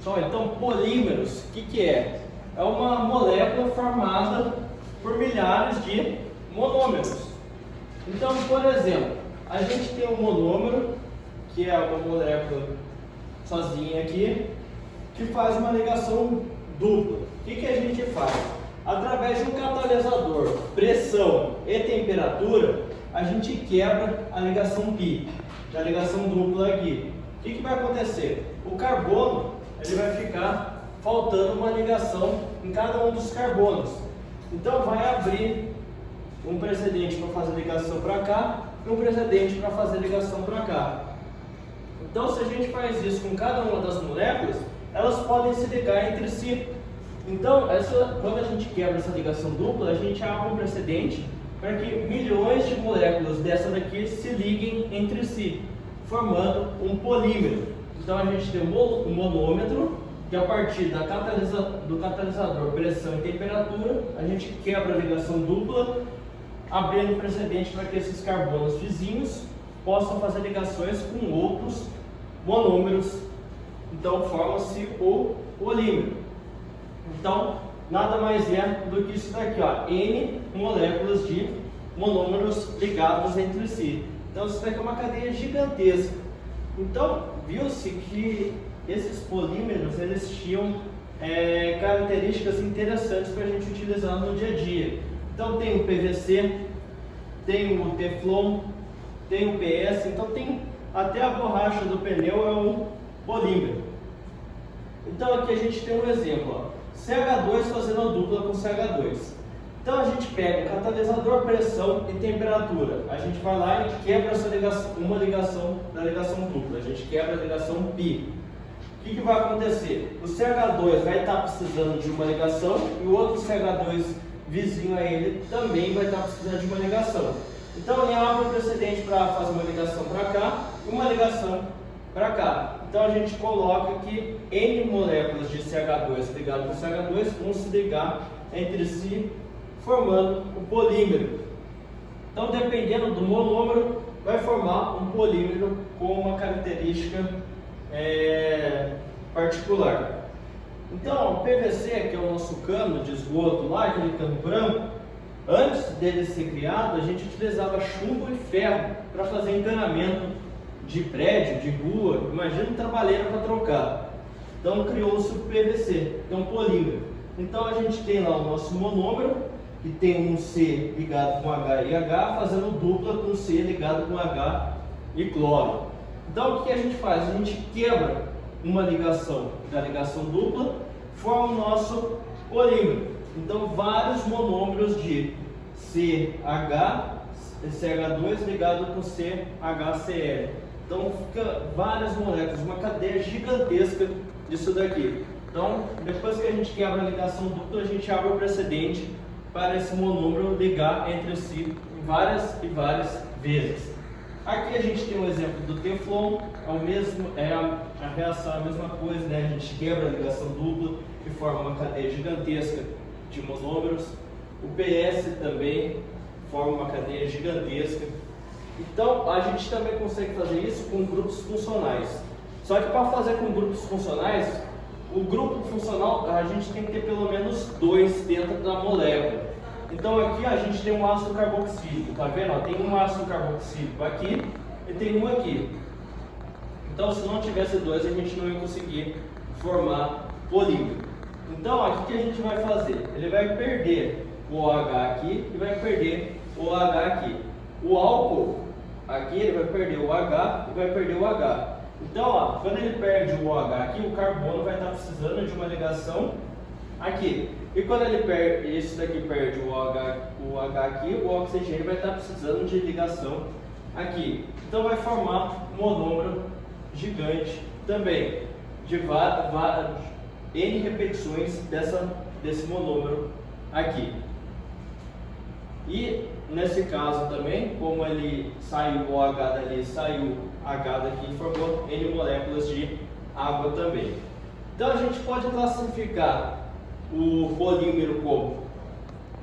Então, polímeros, o que é? É uma molécula formada por milhares de monômeros. Então, por exemplo, a gente tem um monômero, que é uma molécula sozinha aqui, que faz uma ligação dupla. O que a gente faz? Através de um catalisador, pressão e temperatura, a gente quebra a ligação π, a ligação dupla aqui. O que vai acontecer? O carbono ele vai ficar faltando uma ligação em cada um dos carbonos. Então vai abrir um precedente para fazer ligação para cá e um precedente para fazer ligação para cá. Então, se a gente faz isso com cada uma das moléculas, elas podem se ligar entre si. Então, quando a gente quebra essa ligação dupla, a gente abre um precedente para que milhões de moléculas dessa daqui se liguem entre si, formando um polímero. Então, a gente tem um monômetro, que a partir do catalisador, pressão e temperatura, a gente quebra a ligação dupla, abrindo precedente para que esses carbonos vizinhos possam fazer ligações com outros monômeros. Então forma-se o polímero. Então nada mais é do que isso daqui, ó, N moléculas de monômeros ligados entre si. Então isso daqui é uma cadeia gigantesca. Então viu-se que esses polímeros eles tinham características interessantes para a gente utilizar no dia a dia. Então tem o PVC, tem o Teflon, tem o PS, então tem até a borracha do pneu é um polímero. Então aqui a gente tem um exemplo, ó, CH2 fazendo a dupla com CH2. Então a gente pega o catalisador, pressão e temperatura. A gente vai lá e quebra essa ligação, uma ligação da ligação dupla. A gente quebra a ligação π. O que vai acontecer? O CH2 vai estar precisando de uma ligação e o outro CH2 vizinho a ele também vai estar precisando de uma ligação. Então ele abre um precedente para fazer uma ligação para cá e uma ligação para cá. Então a gente coloca que N moléculas de CH2 ligadas com CH2 vão se ligar entre si, formando um polímero. Então, dependendo do monômero, vai formar um polímero com uma característica particular. Então, o PVC, que é o nosso cano de esgoto lá, aquele cano branco, antes dele ser criado, a gente utilizava chumbo e ferro para fazer encanamento de prédio, de rua. Imagina um trabalheiro para trocar. Então criou-se o PVC, que é um polímero. Então a gente tem lá o nosso monômero, que tem um C ligado com H e H, fazendo dupla com C ligado com H e cloro. Então o que a gente faz? A gente quebra uma ligação da ligação dupla, forma o nosso polímero. Então vários monômeros de CH, CH2 ligado com CHCl. Então fica várias moléculas, uma cadeia gigantesca disso daqui. Então depois que a gente quebra a ligação dupla, a gente abre o precedente para esse monômero ligar entre si várias e várias vezes. Aqui a gente tem um exemplo do Teflon, a reação é a mesma coisa, né? A gente quebra a ligação dupla e forma uma cadeia gigantesca de monômeros. O PS também forma uma cadeia gigantesca. Então a gente também consegue fazer isso com grupos funcionais. Só que para fazer com grupos funcionais, o grupo funcional a gente tem que ter pelo menos 2 dentro da molécula. Então aqui a gente tem um ácido carboxílico, tá vendo? Ó, tem um ácido carboxílico aqui e tem um aqui. Então se não tivesse 2 a gente não ia conseguir formar polímero. Então aqui que a gente vai fazer? Ele vai perder o OH aqui e vai perder o OH aqui. O álcool aqui ele vai perder o H e vai perder o H. Então ó, quando ele perde o OH aqui, o carbono vai estar precisando de uma ligação aqui. E quando ele perde, esse daqui perde o H aqui, o oxigênio vai estar precisando de ligação aqui. Então vai formar um monômero gigante também, de N repetições desse monômero aqui. E nesse caso também, como ele saiu o OH dali, saiu H daqui, formou N moléculas de água também. Então a gente pode classificar o polímero como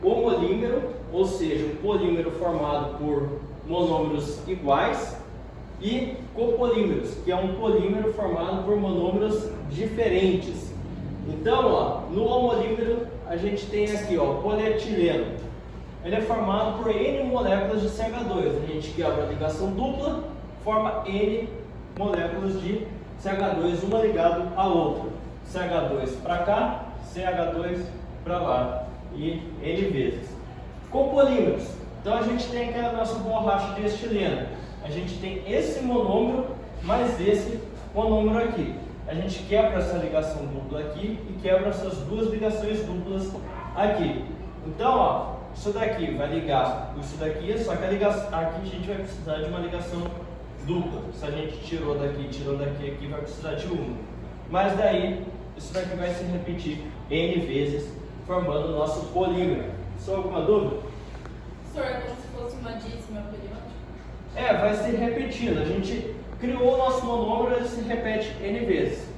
homolímero, ou seja, um polímero formado por monômeros iguais, e copolímeros, que é um polímero formado por monômeros diferentes. diferentes. Então, ó, no homolímero a gente tem aqui, ó, o polietileno. Ele é formado por N moléculas de CH2. A gente quebra a ligação dupla, forma N moléculas de CH2, uma ligada à outra. CH2 para cá, CH2 para lá e N vezes. Copolímeros. Então a gente tem aquela nossa borracha de estileno. A gente tem esse monômero mais esse monômero aqui. A gente quebra essa ligação dupla aqui e quebra essas duas ligações duplas aqui. Então, ó, isso daqui vai ligar com isso daqui, só que a ligação, aqui a gente vai precisar de uma ligação dupla. Se a gente tirou daqui, aqui vai precisar de uma. Mas daí, isso daqui vai se repetir N vezes, formando o nosso polímero. Só alguma dúvida? Senhor, é como se fosse uma dízima periódica? Vai se repetindo. A gente criou o nosso monômero, ele se repete N vezes.